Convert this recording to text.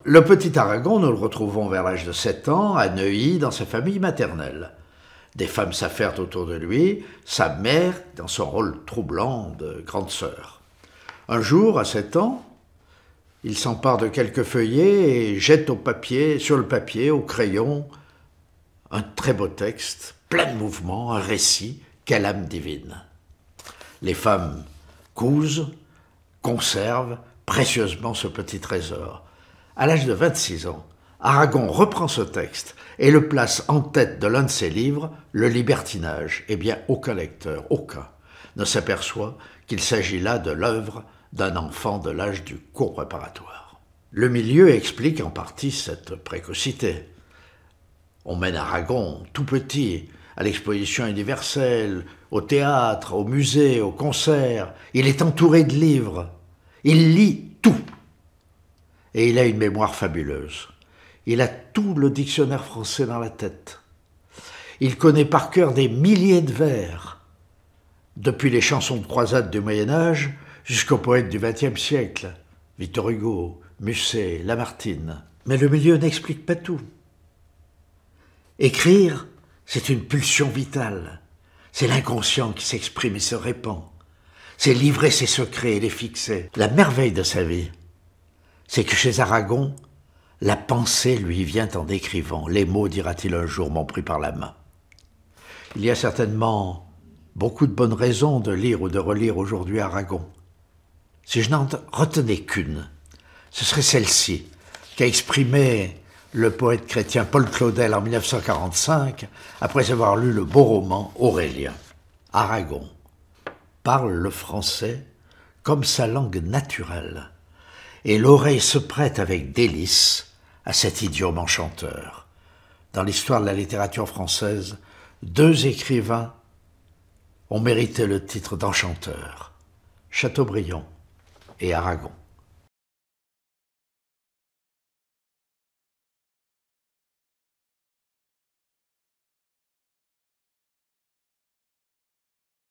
Le petit Aragon, nous le retrouvons vers l'âge de 7 ans, à Neuilly, dans sa famille maternelle. Des femmes s'affairent autour de lui, sa mère dans son rôle troublant de grande sœur. Un jour, à 7 ans, il s'empare de quelques feuillets et jette sur le papier, au crayon, un très beau texte, plein de mouvements, un récit, quelle âme divine. Les femmes cousent, conservent précieusement ce petit trésor. À l'âge de 26 ans, Aragon reprend ce texte et le place en tête de l'un de ses livres, Le libertinage. Eh bien, aucun lecteur, aucun, ne s'aperçoit qu'il s'agit là de l'œuvre d'un enfant de l'âge du cours préparatoire. Le milieu explique en partie cette précocité. On mène Aragon, tout petit, à l'exposition universelle, au théâtre, au musée, au concert. Il est entouré de livres. Il lit tout. Et il a une mémoire fabuleuse. Il a tout le dictionnaire français dans la tête. Il connaît par cœur des milliers de vers, depuis les chansons de croisade du Moyen-Âge jusqu'aux poètes du XXe siècle, Victor Hugo, Musset, Lamartine. Mais le milieu n'explique pas tout. Écrire, c'est une pulsion vitale. C'est l'inconscient qui s'exprime et se répand. C'est livrer ses secrets et les fixer. La merveille de sa vie, c'est que chez Aragon, la pensée lui vient en écrivant. Les mots, dira-t-il un jour, m'ont pris par la main. Il y a certainement beaucoup de bonnes raisons de lire ou de relire aujourd'hui Aragon. Si je n'en retenais qu'une, ce serait celle-ci, qu'a exprimée le poète chrétien Paul Claudel en 1945, après avoir lu le beau roman Aurélien. Aragon parle le français comme sa langue naturelle, et l'oreille se prête avec délice à cet idiome enchanteur. Dans l'histoire de la littérature française, 2 écrivains ont mérité le titre d'enchanteurs, Chateaubriand et Aragon.